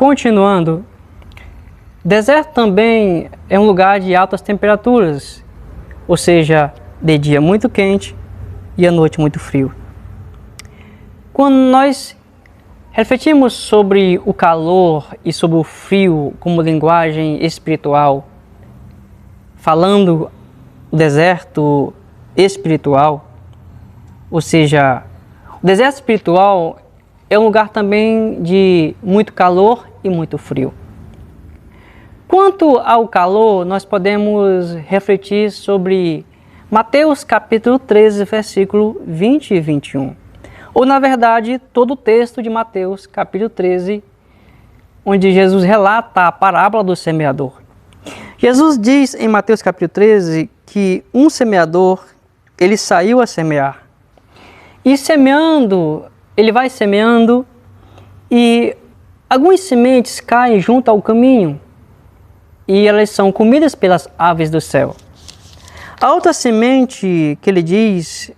Continuando, deserto também é um lugar de altas temperaturas, ou seja, de dia muito quente e à noite muito frio. Quando nós refletimos sobre o calor e sobre o frio como linguagem espiritual, falando o deserto espiritual, ou seja, o deserto espiritual é um lugar também de muito calor e muito frio. Quanto ao calor, nós podemos refletir sobre Mateus capítulo 13, versículo 20 e 21. Ou, na verdade, todo o texto de Mateus capítulo 13, onde Jesus relata a parábola do semeador. Jesus diz em Mateus capítulo 13 que um semeador, ele saiu a semear. E semeando, ele vai semeando e algumas sementes caem junto ao caminho e elas são comidas pelas aves do céu. A outra semente que ele diz,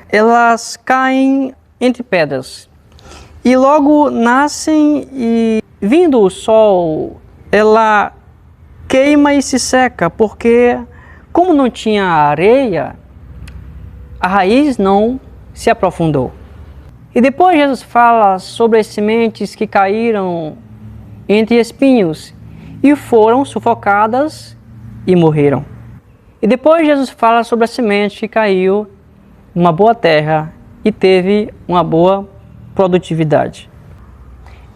elas caem entre pedras e logo nascem e vindo o sol, ela queima e se seca, porque como não tinha areia, a raiz não se aprofundou. E depois Jesus fala sobre as sementes que caíram entre espinhos e foram sufocadas e morreram. E depois Jesus fala sobre a semente que caiu numa boa terra e teve uma boa produtividade.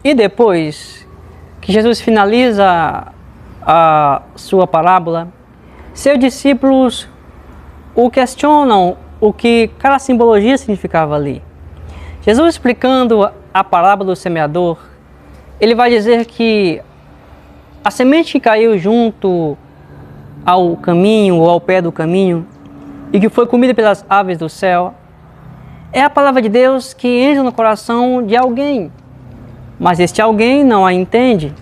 E depois que Jesus finaliza a sua parábola, seus discípulos o questionam o que cada simbologia significava ali. Jesus explicando a parábola do semeador, ele vai dizer que a semente que caiu junto ao caminho ou ao pé do caminho e que foi comida pelas aves do céu é a palavra de Deus que entra no coração de alguém, mas este alguém não a entende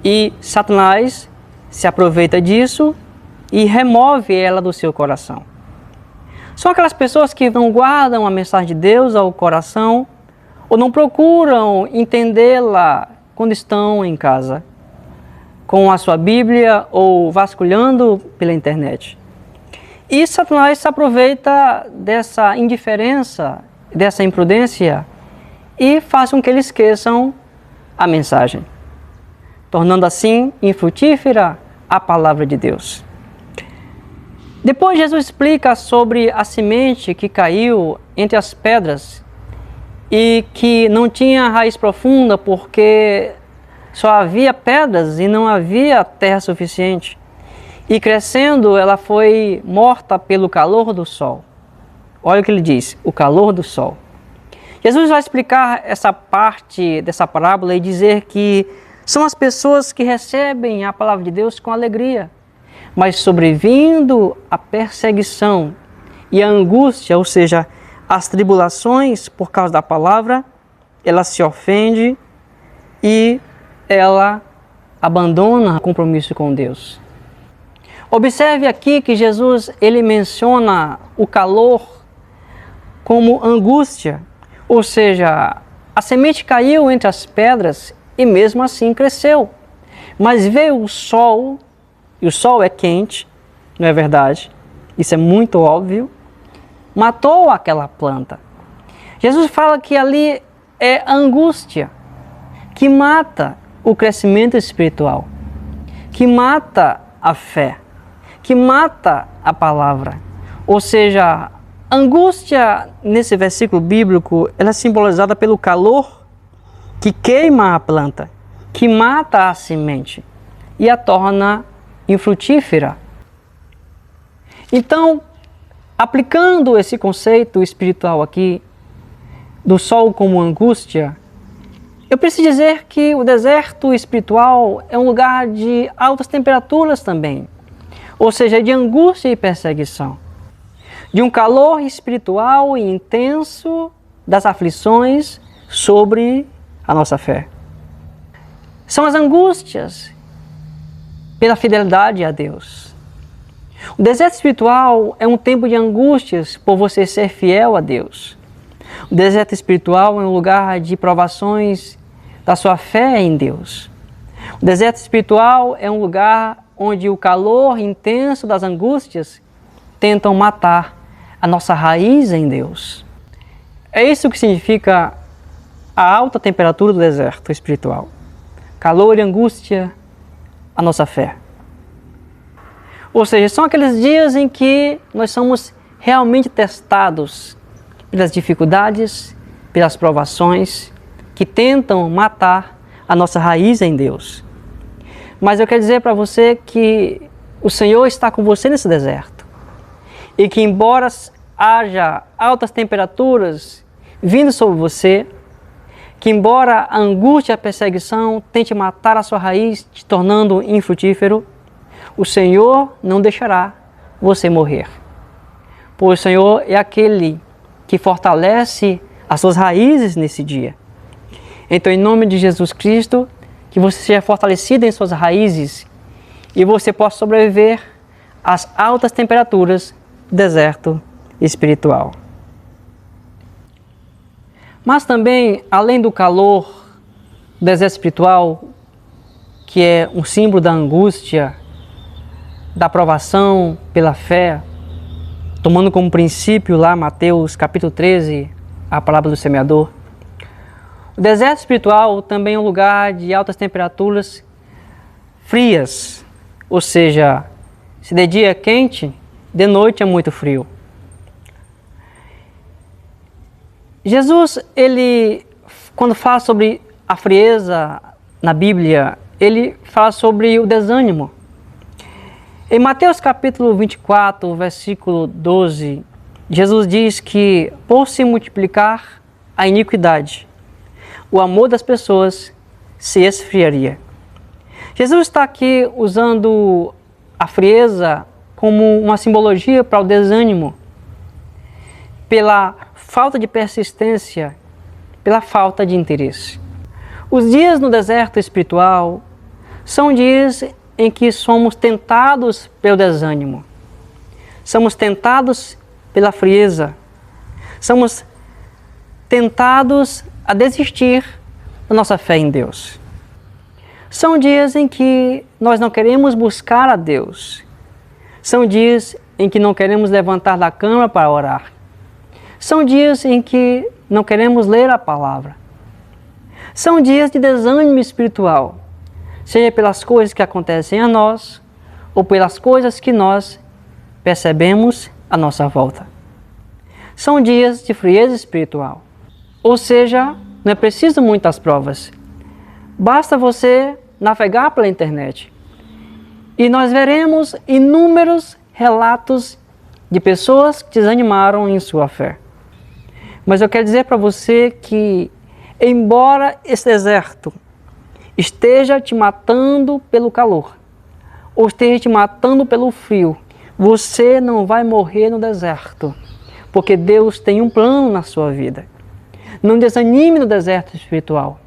e Satanás se aproveita disso e remove ela do seu coração. São aquelas pessoas que não guardam a mensagem de Deus ao coração ou não procuram entendê-la quando estão em casa, com a sua Bíblia ou vasculhando pela internet. E Satanás se aproveita dessa indiferença, dessa imprudência e faz com que eles esqueçam a mensagem, tornando assim infrutífera a palavra de Deus. Depois Jesus explica sobre a semente que caiu entre as pedras e que não tinha raiz profunda porque só havia pedras e não havia terra suficiente. E crescendo, ela foi morta pelo calor do sol. Olha o que ele diz, o calor do sol. Jesus vai explicar essa parte dessa parábola e dizer que são as pessoas que recebem a palavra de Deus com alegria, mas sobrevindo a perseguição e a angústia, ou seja, as tribulações por causa da palavra, ela se ofende e ela abandona o compromisso com Deus. Observe aqui que Jesus ele menciona o calor como angústia, ou seja, a semente caiu entre as pedras e mesmo assim cresceu. Mas veio o sol, e o sol é quente, não é verdade? Isso é muito óbvio. Matou aquela planta. Jesus fala que ali é a angústia que mata o crescimento espiritual, que mata a fé, que mata a palavra. Ou seja, a angústia nesse versículo bíblico, ela é simbolizada pelo calor que queima a planta, que mata a semente e a torna infrutífera. Então, aplicando esse conceito espiritual aqui, do sol como angústia, eu preciso dizer que o deserto espiritual é um lugar de altas temperaturas também, ou seja, de angústia e perseguição, de um calor espiritual e intenso das aflições sobre a nossa fé. São as angústias pela fidelidade a Deus. O deserto espiritual é um tempo de angústias por você ser fiel a Deus. O deserto espiritual é um lugar de provações da sua fé em Deus. O deserto espiritual é um lugar onde o calor intenso das angústias tentam matar a nossa raiz em Deus. É isso que significa a alta temperatura do deserto espiritual. Calor e angústia, a nossa fé. Ou seja, são aqueles dias em que nós somos realmente testados pelas dificuldades, pelas provações que tentam matar a nossa raiz em Deus. Mas eu quero dizer para você que o Senhor está com você nesse deserto. E que embora haja altas temperaturas vindo sobre você, que embora a angústia e a perseguição tente matar a sua raiz, te tornando infrutífero, o Senhor não deixará você morrer. Pois o Senhor é aquele que fortalece as suas raízes nesse dia. Então, em nome de Jesus Cristo, que você seja fortalecido em suas raízes e você possa sobreviver às altas temperaturas do deserto espiritual. Mas também, além do calor do deserto espiritual, que é um símbolo da angústia, da provação pela fé, tomando como princípio lá Mateus capítulo 13, a palavra do semeador, o deserto espiritual também é um lugar de altas temperaturas frias, ou seja, se de dia é quente, de noite é muito frio. Jesus, ele, quando fala sobre a frieza na Bíblia, ele fala sobre o desânimo. Em Mateus capítulo 24, versículo 12, Jesus diz que por se multiplicar a iniquidade, o amor das pessoas se esfriaria. Jesus está aqui usando a frieza como uma simbologia para o desânimo, pela falta de persistência, pela falta de interesse. Os dias no deserto espiritual são dias em que somos tentados pelo desânimo, somos tentados pela frieza, somos tentados a desistir da nossa fé em Deus. São dias em que nós não queremos buscar a Deus. São dias em que não queremos levantar da cama para orar. São dias em que não queremos ler a palavra. São dias de desânimo espiritual, seja pelas coisas que acontecem a nós ou pelas coisas que nós percebemos à nossa volta. São dias de frieza espiritual. Ou seja, não é preciso muitas provas. Basta você navegar pela internet e nós veremos inúmeros relatos de pessoas que desanimaram em sua fé. Mas eu quero dizer para você que, embora esse deserto esteja te matando pelo calor, ou esteja te matando pelo frio, você não vai morrer no deserto, porque Deus tem um plano na sua vida. Não desanime no deserto espiritual.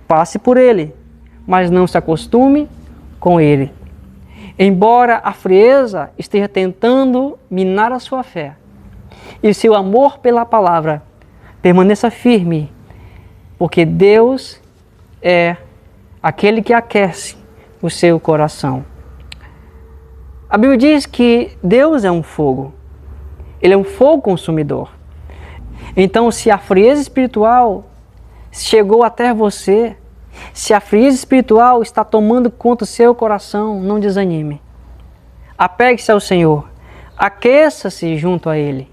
Passe por ele, mas não se acostume com ele. Embora a frieza esteja tentando minar a sua fé, e seu amor pela palavra permaneça firme, porque Deus é aquele que aquece o seu coração. A Bíblia diz que Deus é um fogo. Ele é um fogo consumidor. Então, se a frieza espiritual chegou até você, se a frieza espiritual está tomando conta do seu coração, não desanime. Apegue-se ao Senhor, aqueça-se junto a Ele,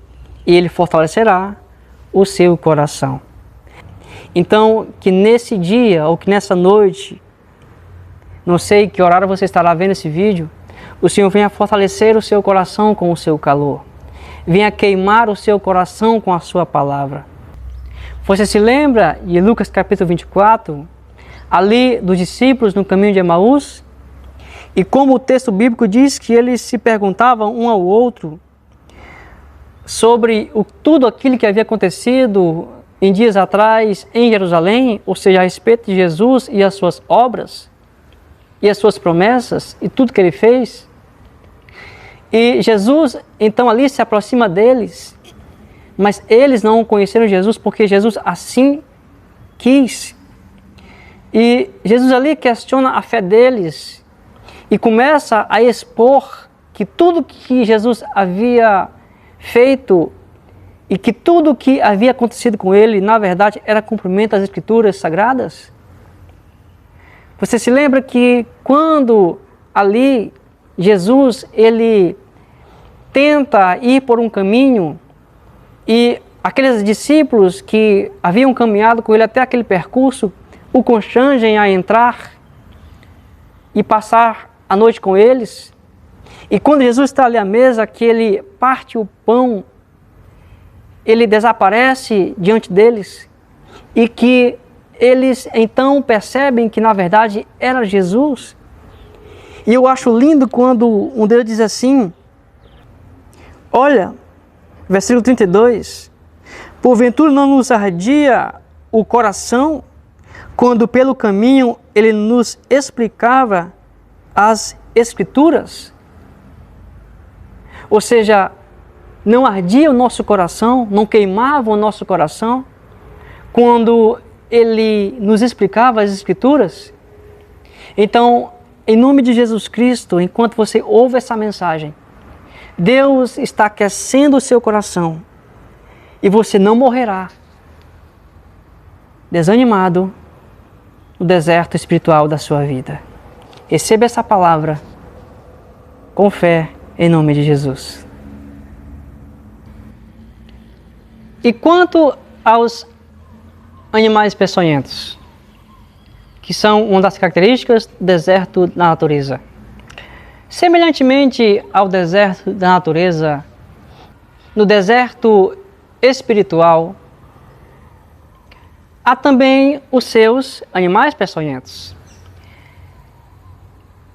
e Ele fortalecerá o seu coração. Então, que nesse dia ou que nessa noite, não sei que horário você estará vendo esse vídeo, o Senhor venha fortalecer o seu coração com o seu calor. Venha queimar o seu coração com a sua palavra. Você se lembra de Lucas capítulo 24, ali dos discípulos no caminho de Emaús? E como o texto bíblico diz que eles se perguntavam um ao outro sobre tudo aquilo que havia acontecido em dias atrás em Jerusalém, ou seja, a respeito de Jesus e as suas obras, e as suas promessas, e tudo que ele fez. E Jesus, então, ali se aproxima deles, mas eles não conheceram Jesus porque Jesus assim quis. E Jesus ali questiona a fé deles e começa a expor que tudo que Jesus havia feito e que tudo que havia acontecido com ele, na verdade, era cumprimento das Escrituras Sagradas. Você se lembra que quando ali Jesus, ele tenta ir por um caminho e aqueles discípulos que haviam caminhado com ele até aquele percurso o constrangem a entrar e passar a noite com eles. E quando Jesus está ali à mesa, que ele parte o pão, ele desaparece diante deles e que eles então percebem que na verdade era Jesus. E eu acho lindo quando um deles diz assim, olha, versículo 32, porventura não nos ardia o coração quando pelo caminho ele nos explicava as Escrituras? Ou seja, não ardia o nosso coração, não queimava o nosso coração quando ele nos explicava as Escrituras? Então, em nome de Jesus Cristo, enquanto você ouve essa mensagem, Deus está aquecendo o seu coração e você não morrerá desanimado no deserto espiritual da sua vida. Receba essa palavra com fé em nome de Jesus. E quanto aos animais peçonhentos, que são uma das características do deserto da natureza. Semelhantemente ao deserto da natureza, no deserto espiritual, há também os seus animais peçonhentos.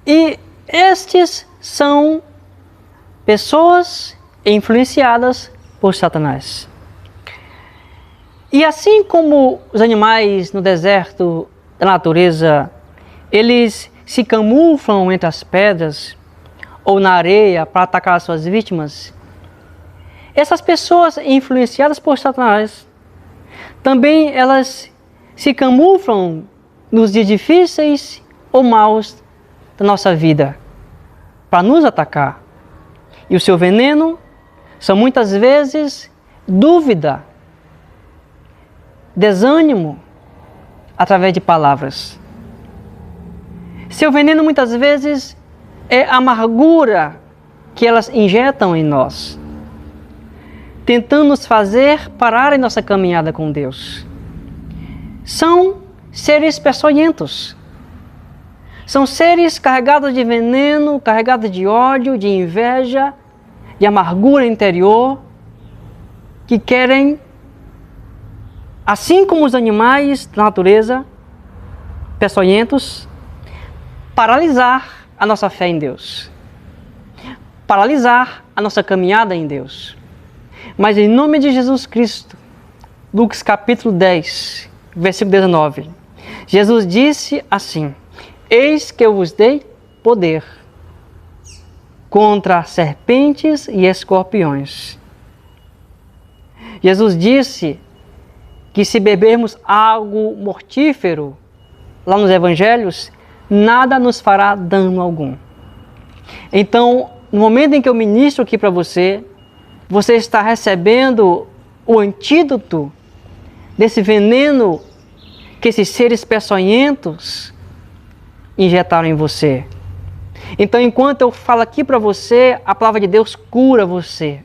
E estes são pessoas influenciadas por Satanás. E assim como os animais no deserto da natureza, eles se camuflam entre as pedras ou na areia para atacar as suas vítimas, essas pessoas influenciadas por Satanás, também elas se camuflam nos dias difíceis ou maus da nossa vida para nos atacar. E o seu veneno são muitas vezes dúvida, desânimo, através de palavras. Seu veneno muitas vezes é a amargura que elas injetam em nós, tentando nos fazer parar em nossa caminhada com Deus. São seres peçonhentos. São seres carregados de veneno, carregados de ódio, de inveja, de amargura interior, que querem, assim como os animais da natureza, peçonhentos, paralisar a nossa fé em Deus, paralisar a nossa caminhada em Deus. Mas em nome de Jesus Cristo, Lucas capítulo 10, versículo 19, Jesus disse assim: eis que eu vos dei poder contra serpentes e escorpiões. Jesus disse que se bebermos algo mortífero, lá nos evangelhos, nada nos fará dano algum. Então, no momento em que eu ministro aqui para você, você está recebendo o antídoto desse veneno que esses seres peçonhentos injetaram em você. Então, enquanto eu falo aqui para você, a palavra de Deus cura você.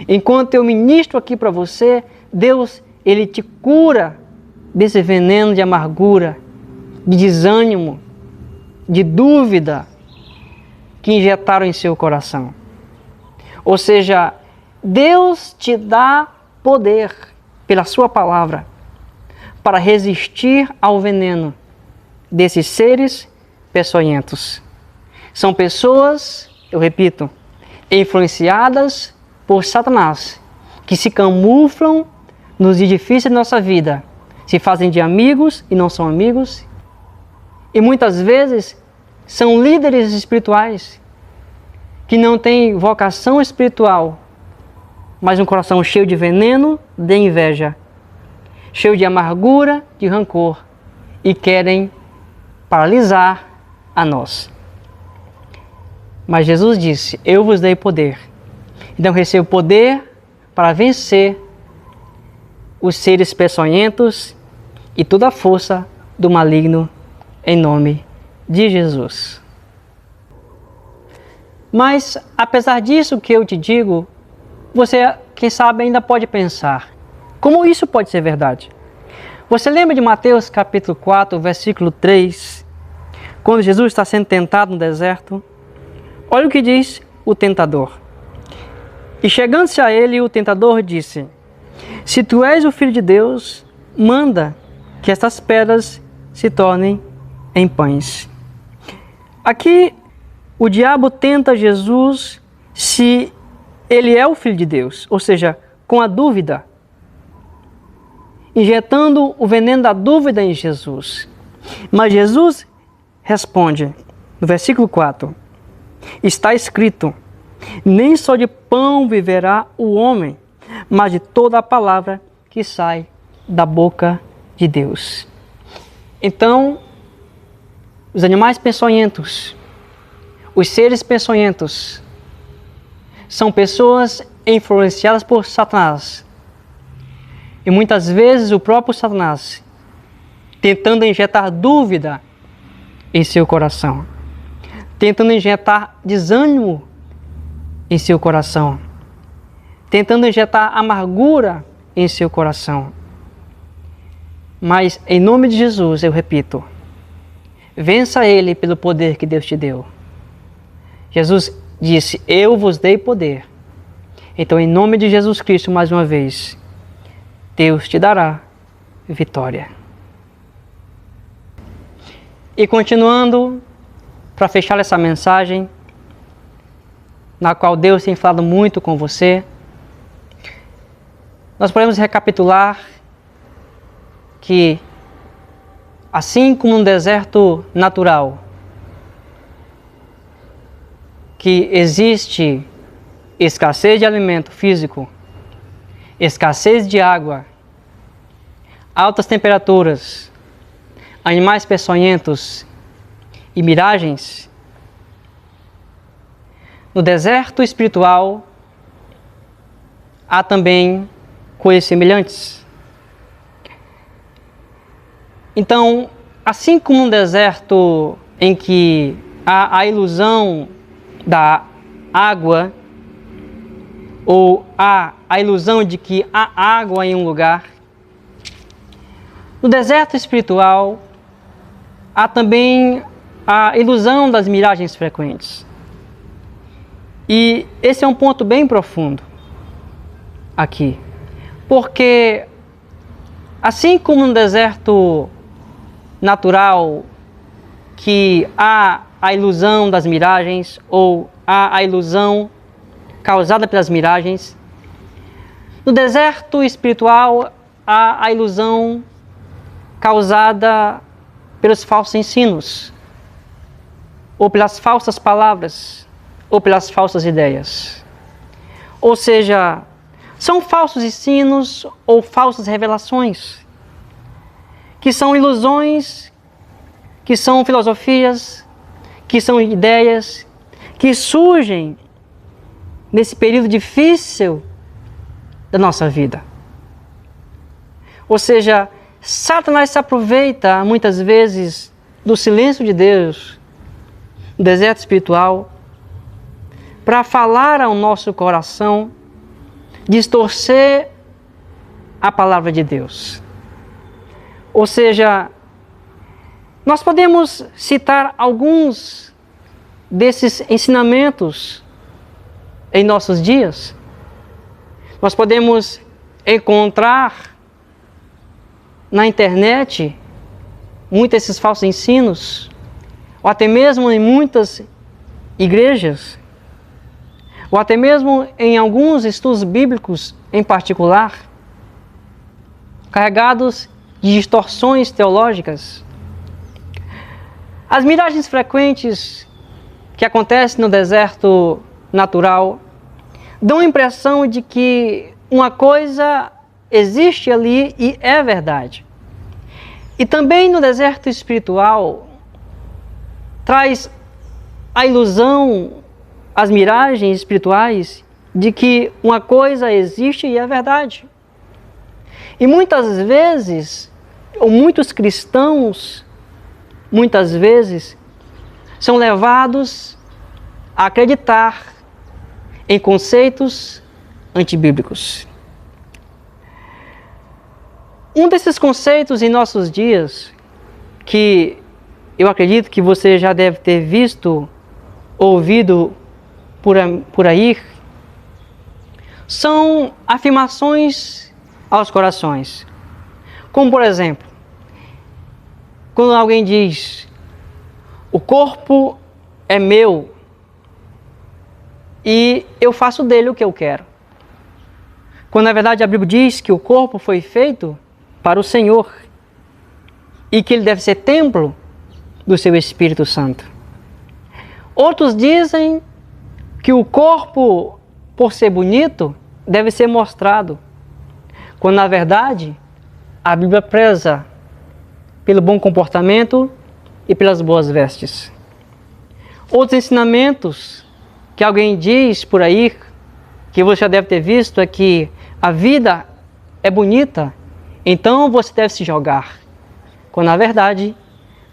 Enquanto eu ministro aqui para você, Deus, Ele te cura desse veneno de amargura, de desânimo, de dúvida que injetaram em seu coração. Ou seja, Deus te dá poder pela sua palavra para resistir ao veneno desses seres peçonhentos. São pessoas, eu repito, influenciadas por Satanás, que se camuflam nos edifícios da nossa vida, se fazem de amigos e não são amigos, e muitas vezes são líderes espirituais que não têm vocação espiritual, mas um coração cheio de veneno, de inveja, cheio de amargura, de rancor, e querem paralisar a nós. Mas Jesus disse: eu vos dei poder. Então recebo poder para vencer os seres peçonhentos e toda a força do maligno, em nome de Jesus. Mas, apesar disso que eu te digo, você, quem sabe, ainda pode pensar: como isso pode ser verdade? Você lembra de Mateus capítulo 4, versículo 3, quando Jesus está sendo tentado no deserto? Olha o que diz o tentador. E chegando-se a ele, o tentador disse: se tu és o Filho de Deus, manda que estas pedras se tornem em pães. Aqui, o diabo tenta Jesus se ele é o Filho de Deus, ou seja, com a dúvida, injetando o veneno da dúvida em Jesus. Mas Jesus responde, no versículo 4, está escrito: nem só de pão viverá o homem, mas de toda a palavra que sai da boca de Deus. Então, os animais peçonhentos, os seres peçonhentos, são pessoas influenciadas por Satanás. E muitas vezes o próprio Satanás tentando injetar dúvida em seu coração, tentando injetar desânimo em seu coração, tentando injetar amargura em seu coração. Mas, em nome de Jesus, eu repito, vença ele pelo poder que Deus te deu. Jesus disse: eu vos dei poder. Então, em nome de Jesus Cristo, mais uma vez, Deus te dará vitória. E continuando, para fechar essa mensagem, na qual Deus tem falado muito com você, nós podemos recapitular que, assim como no deserto natural, que existe escassez de alimento físico, escassez de água, altas temperaturas, animais peçonhentos e miragens, no deserto espiritual há também coisas semelhantes. Então, assim como no deserto em que há a ilusão da água, ou há a ilusão de que há água em um lugar, no deserto espiritual há também a ilusão das miragens frequentes. E esse é um ponto bem profundo aqui, porque assim como no deserto natural, que há a ilusão das miragens, ou há a ilusão causada pelas miragens, no deserto espiritual há a ilusão causada pelos falsos ensinos, ou pelas falsas palavras, ou pelas falsas ideias. Ou seja, são falsos ensinos ou falsas revelações, que são ilusões, que são filosofias, que são ideias, que surgem nesse período difícil da nossa vida. Ou seja, Satanás se aproveita muitas vezes do silêncio de Deus, do deserto espiritual, para falar ao nosso coração, distorcer a palavra de Deus. Ou seja, nós podemos citar alguns desses ensinamentos em nossos dias. Nós podemos encontrar na internet muitos desses falsos ensinos, ou até mesmo em muitas igrejas, ou até mesmo em alguns estudos bíblicos em particular, carregados de distorções teológicas. As miragens frequentes que acontecem no deserto natural dão a impressão de que uma coisa existe ali e é verdade. E também no deserto espiritual traz a ilusão, as miragens espirituais de que uma coisa existe e é verdade. E muitas vezes, ou muitos cristãos, muitas vezes, são levados a acreditar em conceitos antibíblicos. Um desses conceitos em nossos dias, que eu acredito que você já deve ter visto, ouvido por aí, são afirmações aos corações. Como, por exemplo, quando alguém diz: o corpo é meu e eu faço dele o que eu quero. Quando na verdade a Bíblia diz que o corpo foi feito para o Senhor e que ele deve ser templo do seu Espírito Santo. Outros dizem que o corpo, por ser bonito, deve ser mostrado, quando na verdade a Bíblia preza pelo bom comportamento e pelas boas vestes. Outros ensinamentos que alguém diz por aí, que você já deve ter visto, é que a vida é bonita, então você deve se jogar. Quando na verdade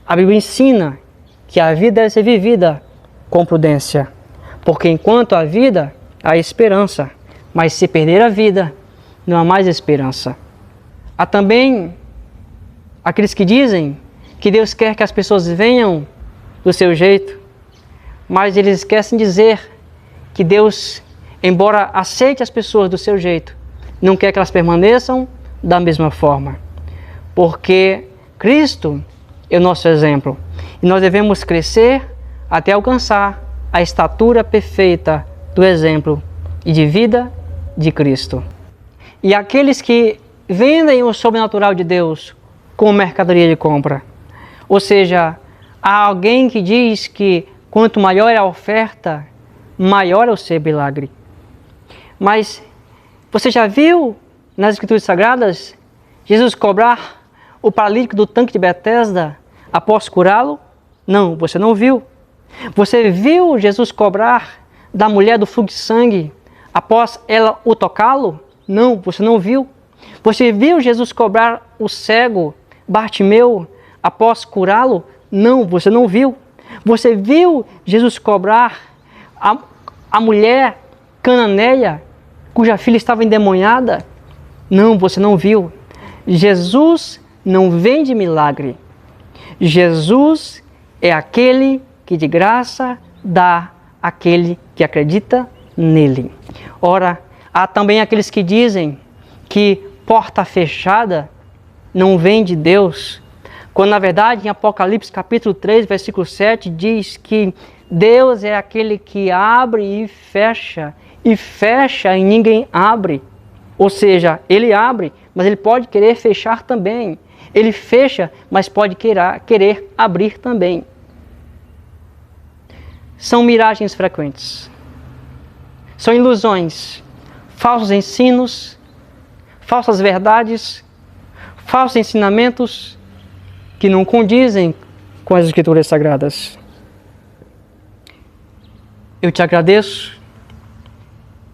a Bíblia ensina que a vida deve ser vivida com prudência, porque enquanto há vida, há esperança, mas se perder a vida, não há mais esperança. Há também aqueles que dizem que Deus quer que as pessoas venham do seu jeito, mas eles esquecem de dizer que Deus, embora aceite as pessoas do seu jeito, não quer que elas permaneçam da mesma forma, porque Cristo é o nosso exemplo e nós devemos crescer até alcançar a estatura perfeita do exemplo e de vida de Cristo. E aqueles que vendem o sobrenatural de Deus como mercadoria de compra, ou seja, há alguém que diz que quanto maior é a oferta, maior é o seu milagre. Mas você já viu nas Escrituras Sagradas Jesus cobrar o paralítico do tanque de Betesda após curá-lo? Não, você não viu. Você viu Jesus cobrar da mulher do fluxo de sangue após ela o tocá-lo? Não, você não viu. Você viu Jesus cobrar o cego Bartimeu após curá-lo? Não, você não viu. Você viu Jesus cobrar a mulher cananeia cuja filha estava endemoniada? Não, você não viu. Jesus não vende milagre. Jesus é aquele que de graça dá àquele que acredita nele. Ora, há também aqueles que dizem que porta fechada não vem de Deus, quando na verdade em Apocalipse capítulo 3, versículo 7 diz que Deus é aquele que abre e fecha e ninguém abre. Ou seja, ele abre, mas ele pode querer fechar também. Ele fecha, mas pode querer abrir também. São miragens frequentes. São ilusões, falsos ensinos, falsas verdades, falsos ensinamentos que não condizem com as Escrituras Sagradas. Eu te agradeço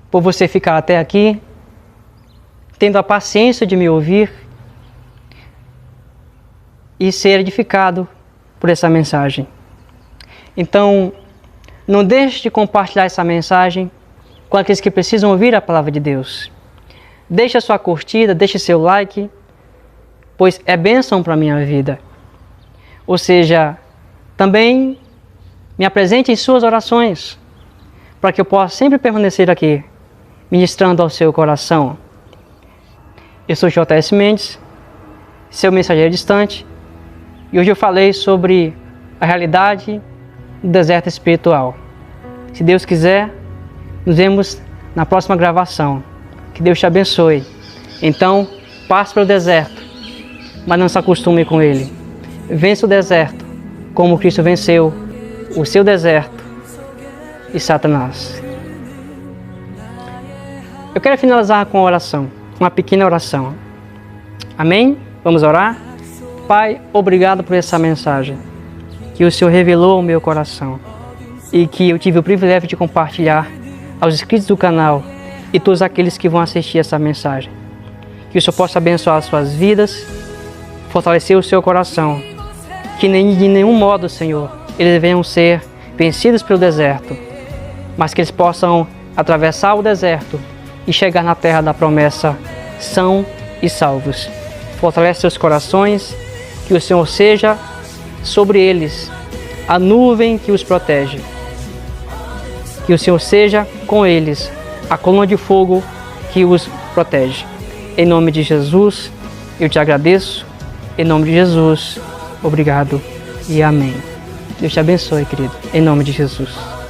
por você ficar até aqui, tendo a paciência de me ouvir e ser edificado por essa mensagem. Então, não deixe de compartilhar essa mensagem com aqueles que precisam ouvir a palavra de Deus. Deixe a sua curtida, deixe seu like, pois é bênção para a minha vida. Ou seja, também me apresente em suas orações, para que eu possa sempre permanecer aqui, ministrando ao seu coração. Eu sou J.S. Mendes, seu mensageiro distante, e hoje eu falei sobre a realidade do deserto espiritual. Se Deus quiser, nos vemos na próxima gravação. Que Deus te abençoe. Então, passe pelo deserto, mas não se acostume com ele. Vença o deserto, como Cristo venceu o seu deserto e Satanás. Eu quero finalizar com uma oração, uma pequena oração. Amém? Vamos orar? Pai, obrigado por essa mensagem que o Senhor revelou ao meu coração e que eu tive o privilégio de compartilhar aos inscritos do canal e todos aqueles que vão assistir essa mensagem. Que o Senhor possa abençoar as suas vidas, fortalecer o seu coração, que de nenhum modo, Senhor, eles venham ser vencidos pelo deserto, mas que eles possam atravessar o deserto e chegar na terra da promessa são e salvos. Fortalece seus corações, que o Senhor seja sobre eles a nuvem que os protege. Que o Senhor seja com eles a coluna de fogo que os protege. Em nome de Jesus, eu te agradeço. Em nome de Jesus, obrigado e amém. Deus te abençoe, querido. Em nome de Jesus.